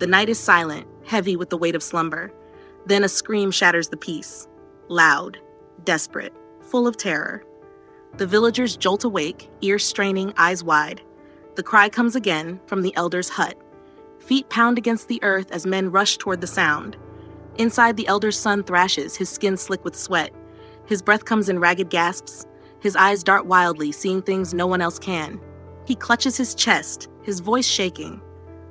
The night is silent, heavy with the weight of slumber. Then a scream shatters the peace. Loud, desperate, full of terror. The villagers jolt awake, ears straining, eyes wide. The cry comes again from the elder's hut. Feet pound against the earth as men rush toward the sound. Inside, the elder's son thrashes, his skin slick with sweat. His breath comes in ragged gasps. His eyes dart wildly, seeing things no one else can. He clutches his chest, his voice shaking.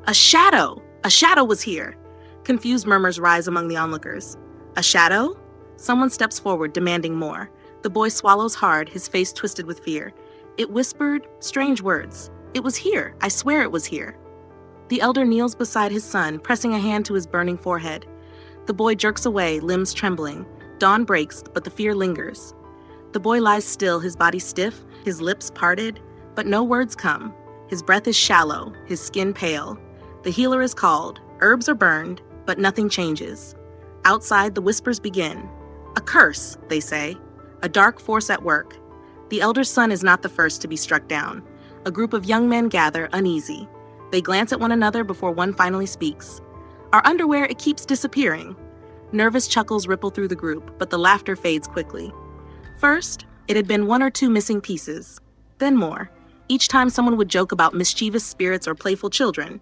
A shadow! A shadow was here! Confused murmurs rise among the onlookers. A shadow? Someone steps forward, demanding more. The boy swallows hard, his face twisted with fear. It whispered strange words. It was here. I swear it was here. The elder kneels beside his son, pressing a hand to his burning forehead. The boy jerks away, limbs trembling. Dawn breaks, but the fear lingers. The boy lies still, his body stiff, his lips parted, but no words come. His breath is shallow, his skin pale. The healer is called. Herbs are burned, but nothing changes. Outside, the whispers begin. A curse, they say. A dark force at work. The elder's son is not the first to be struck down. A group of young men gather, uneasy. They glance at one another before one finally speaks. Our underwear, it keeps disappearing. Nervous chuckles ripple through the group, but the laughter fades quickly. First, it had been one or two missing pieces. Then more. Each time someone would joke about mischievous spirits or playful children.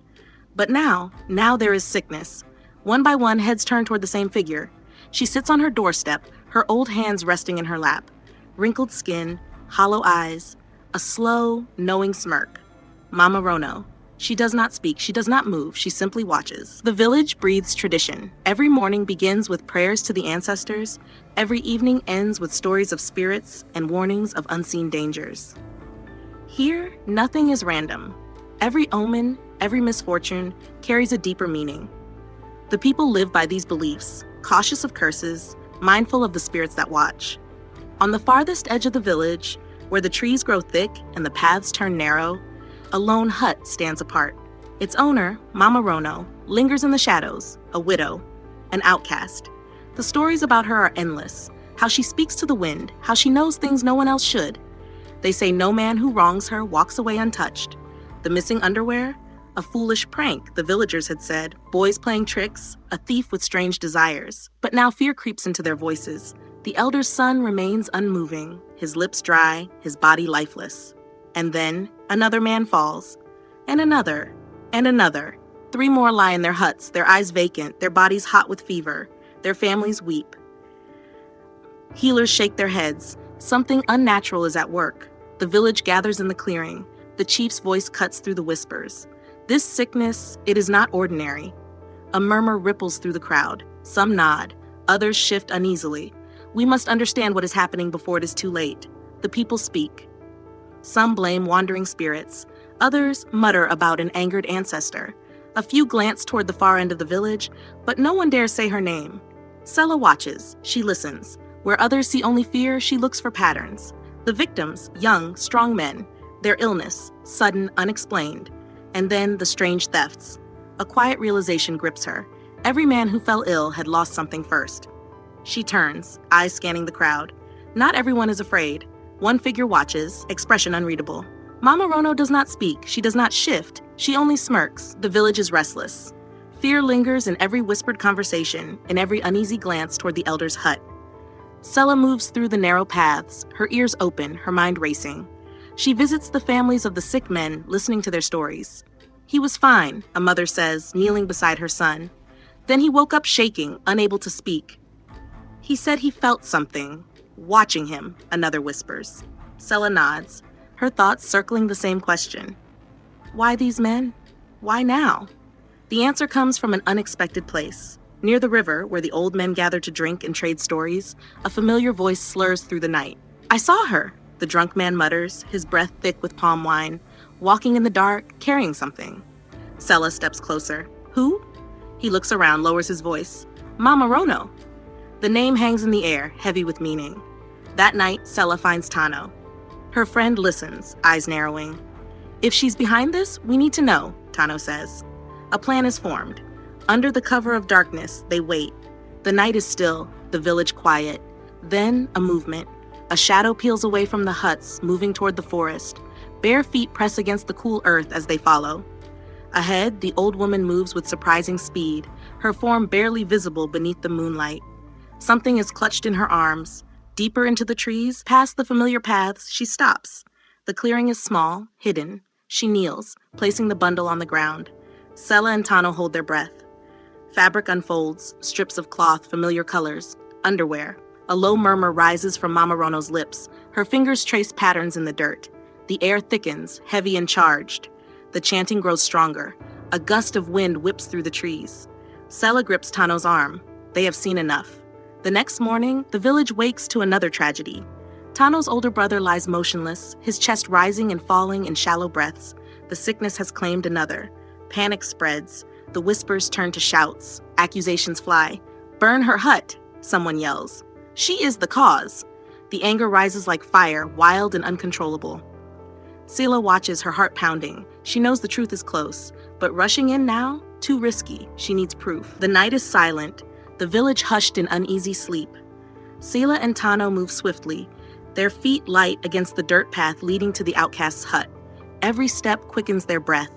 But now there is sickness. One by one, heads turn toward the same figure. She sits on her doorstep, her old hands resting in her lap. Wrinkled skin, hollow eyes, a slow, knowing smirk. Mama Rono. She does not speak, she does not move, she simply watches. The village breathes tradition. Every morning begins with prayers to the ancestors. Every evening ends with stories of spirits and warnings of unseen dangers. Here, nothing is random. Every omen, every misfortune carries a deeper meaning. The people live by these beliefs, cautious of curses, mindful of the spirits that watch. On the farthest edge of the village, where the trees grow thick and the paths turn narrow, a lone hut stands apart. Its owner, Mama Rono, lingers in the shadows, a widow, an outcast. The stories about her are endless, how she speaks to the wind, how she knows things no one else should. They say no man who wrongs her walks away untouched. The missing underwear? A foolish prank, the villagers had said, boys playing tricks, a thief with strange desires. But now fear creeps into their voices. The elder's son remains unmoving, his lips dry, his body lifeless. And then another man falls, and another, and another. 3 more lie in their huts, their eyes vacant, their bodies hot with fever. Their families weep. Healers shake their heads. Something unnatural is at work. The village gathers in the clearing. The chief's voice cuts through the whispers. This sickness, it is not ordinary. A murmur ripples through the crowd. Some nod. Others shift uneasily. We must understand what is happening before it is too late. The people speak. Some blame wandering spirits. Others mutter about an angered ancestor. A few glance toward the far end of the village, but no one dares say her name. Sela watches. She listens. Where others see only fear, she looks for patterns. The victims, young, strong men. Their illness, sudden, unexplained. And then the strange thefts. A quiet realization grips her. Every man who fell ill had lost something first. She turns, eyes scanning the crowd. Not everyone is afraid. One figure watches, expression unreadable. Mama Rono does not speak, she does not shift, she only smirks. The village is restless. Fear lingers in every whispered conversation, in every uneasy glance toward the elder's hut. Sela moves through the narrow paths, her ears open, her mind racing. She visits the families of the sick men, listening to their stories. He was fine, a mother says, kneeling beside her son. Then he woke up shaking, unable to speak. He said he felt something. Watching him, another whispers. Sela nods, her thoughts circling the same question. Why these men? Why now? The answer comes from an unexpected place. Near the river, where the old men gather to drink and trade stories, a familiar voice slurs through the night. I saw her, the drunk man mutters, his breath thick with palm wine, walking in the dark, carrying something. Sela steps closer. Who? He looks around, lowers his voice. Mama Rono. The name hangs in the air, heavy with meaning. That night, Sela finds Tano. Her friend listens, eyes narrowing. If she's behind this, we need to know, Tano says. A plan is formed. Under the cover of darkness, they wait. The night is still, the village quiet. Then, a movement. A shadow peels away from the huts, moving toward the forest. Bare feet press against the cool earth as they follow. Ahead, the old woman moves with surprising speed, her form barely visible beneath the moonlight. Something is clutched in her arms. Deeper into the trees, past the familiar paths, she stops. The clearing is small, hidden. She kneels, placing the bundle on the ground. Sela and Tano hold their breath. Fabric unfolds, strips of cloth, familiar colors, underwear. A low murmur rises from Mama Rono's lips. Her fingers trace patterns in the dirt. The air thickens, heavy and charged. The chanting grows stronger. A gust of wind whips through the trees. Sela grips Tano's arm. They have seen enough. The next morning, the village wakes to another tragedy. Tano's older brother lies motionless, his chest rising and falling in shallow breaths. The sickness has claimed another. Panic spreads. The whispers turn to shouts. Accusations fly. "Burn her hut," someone yells. She is the cause. The anger rises like fire, wild and uncontrollable. Sela watches, her heart pounding. She knows the truth is close, but rushing in now? Too risky. She needs proof. The night is silent, the village hushed in uneasy sleep. Sela and Tano move swiftly, their feet light against the dirt path leading to the outcast's hut. Every step quickens their breath.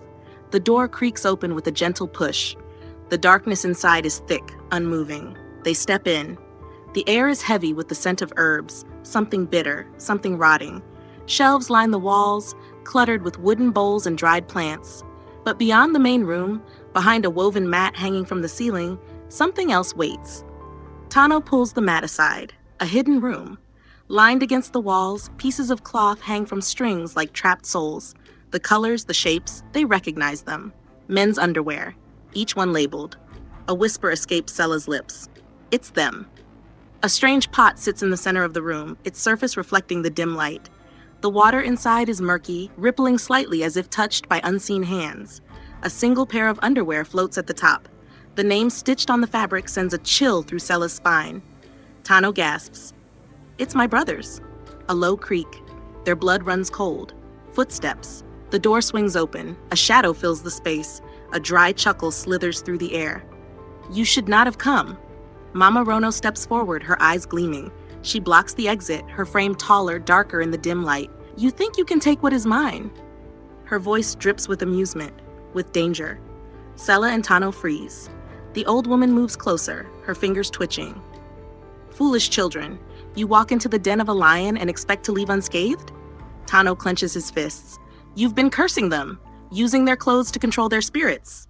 The door creaks open with a gentle push. The darkness inside is thick, unmoving. They step in. The air is heavy with the scent of herbs, something bitter, something rotting. Shelves line the walls, cluttered with wooden bowls and dried plants. But beyond the main room, behind a woven mat hanging from the ceiling, something else waits. Tano pulls the mat aside. A hidden room. Lined against the walls, pieces of cloth hang from strings like trapped souls. The colors, the shapes, they recognize them. Men's underwear, each one labeled. A whisper escapes Sela's lips. It's them. A strange pot sits in the center of the room, its surface reflecting the dim light. The water inside is murky, rippling slightly as if touched by unseen hands. A single pair of underwear floats at the top. The name stitched on the fabric sends a chill through Sela's spine. Tano gasps. It's my brothers. A low creak. Their blood runs cold. Footsteps. The door swings open. A shadow fills the space. A dry chuckle slithers through the air. You should not have come. Mama Rono steps forward, her eyes gleaming. She blocks the exit, her frame taller, darker in the dim light. You think you can take what is mine? Her voice drips with amusement, with danger. Sela and Tano freeze. The old woman moves closer, her fingers twitching. Foolish children, you walk into the den of a lion and expect to leave unscathed? Tano clenches his fists. You've been cursing them, using their clothes to control their spirits.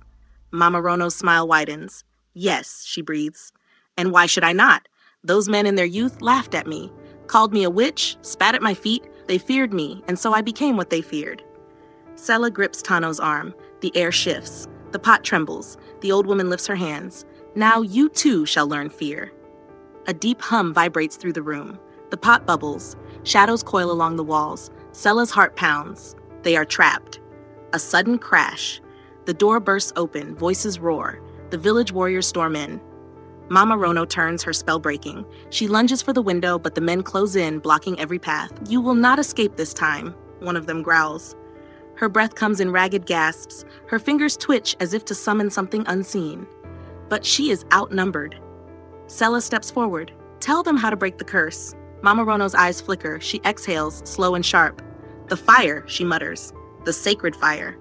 Mama Rono's smile widens. Yes, she breathes. And why should I not? Those men in their youth laughed at me, called me a witch, spat at my feet. They feared me, and so I became what they feared. Sela grips Tano's arm. The air shifts. The pot trembles. The old woman lifts her hands. Now you too shall learn fear. A deep hum vibrates through the room. The pot bubbles. Shadows coil along the walls. Sela's heart pounds. They are trapped. A sudden crash. The door bursts open. Voices roar. The village warriors storm in. Mama Rono turns, her spell breaking. She lunges for the window, but the men close in, blocking every path. You will not escape this time, one of them growls. Her breath comes in ragged gasps. Her fingers twitch as if to summon something unseen. But she is outnumbered. Sela steps forward. Tell them how to break the curse. Mama Rono's eyes flicker. She exhales, slow and sharp. The fire, she mutters. The sacred fire.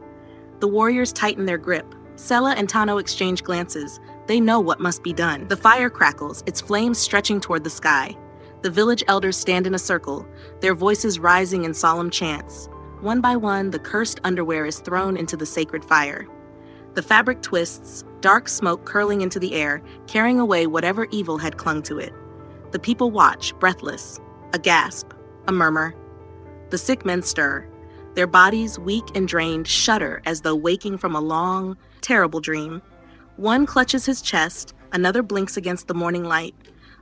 The warriors tighten their grip. Sela and Tano exchange glances. They know what must be done. The fire crackles, its flames stretching toward the sky. The village elders stand in a circle, their voices rising in solemn chants. One by one, the cursed underwear is thrown into the sacred fire. The fabric twists, dark smoke curling into the air, carrying away whatever evil had clung to it. The people watch, breathless. A gasp, a murmur. The sick men stir. Their bodies, weak and drained, shudder as though waking from a long, terrible dream. One clutches his chest, another blinks against the morning light.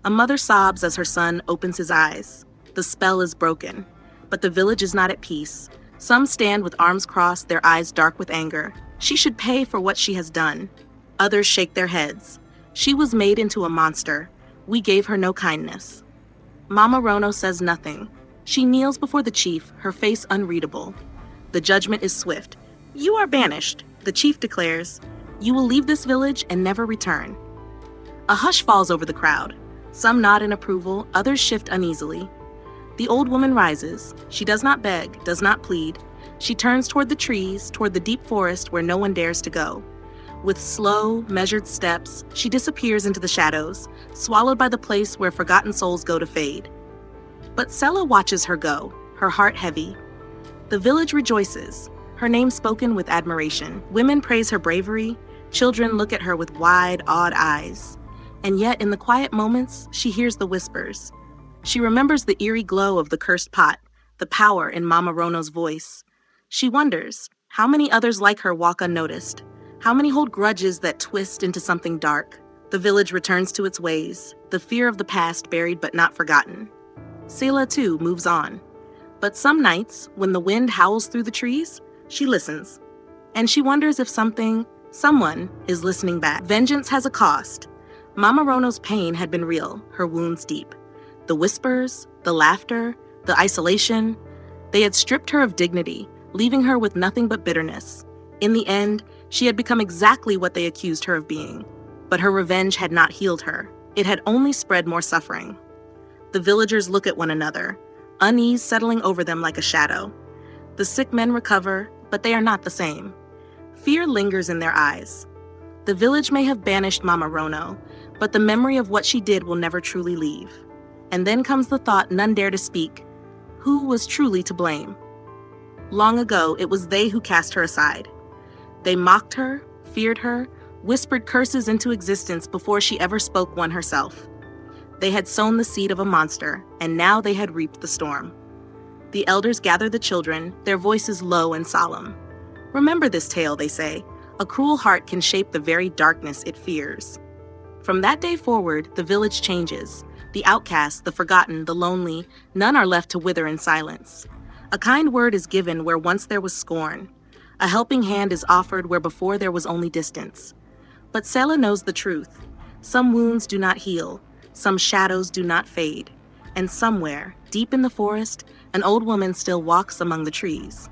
A mother sobs as her son opens his eyes. The spell is broken, but the village is not at peace. Some stand with arms crossed, their eyes dark with anger. She should pay for what she has done. Others shake their heads. She was made into a monster. We gave her no kindness. Mama Rono says nothing. She kneels before the chief, her face unreadable. The judgment is swift. You are banished, the chief declares. You will leave this village and never return. A hush falls over the crowd. Some nod in approval, others shift uneasily. The old woman rises. She does not beg, does not plead. She turns toward the trees, toward the deep forest where no one dares to go. With slow, measured steps, she disappears into the shadows, swallowed by the place where forgotten souls go to fade. But Sela watches her go, her heart heavy. The village rejoices, her name spoken with admiration. Women praise her bravery, children look at her with wide, awed eyes. And yet, in the quiet moments, she hears the whispers. She remembers the eerie glow of the cursed pot, the power in Mama Rono's voice. She wonders, how many others like her walk unnoticed? How many hold grudges that twist into something dark? The village returns to its ways, the fear of the past buried but not forgotten. Sela, too, moves on. But some nights, when the wind howls through the trees, she listens. And she wonders if someone is listening back. Vengeance has a cost. Mama Rono's pain had been real, her wounds deep. The whispers, the laughter, the isolation, they had stripped her of dignity, leaving her with nothing but bitterness. In the end, she had become exactly what they accused her of being. But her revenge had not healed her. It had only spread more suffering. The villagers look at one another, unease settling over them like a shadow. The sick men recover, but they are not the same. Fear lingers in their eyes. The village may have banished Mama Rono, but the memory of what she did will never truly leave. And then comes the thought none dare to speak. Who was truly to blame? Long ago, it was they who cast her aside. They mocked her, feared her, whispered curses into existence before she ever spoke one herself. They had sown the seed of a monster, and now they had reaped the storm. The elders gather the children, their voices low and solemn. Remember this tale, they say. A cruel heart can shape the very darkness it fears. From that day forward, the village changes. The outcast, the forgotten, the lonely, none are left to wither in silence. A kind word is given where once there was scorn. A helping hand is offered where before there was only distance. But Sela knows the truth. Some wounds do not heal, some shadows do not fade, and somewhere, deep in the forest, an old woman still walks among the trees.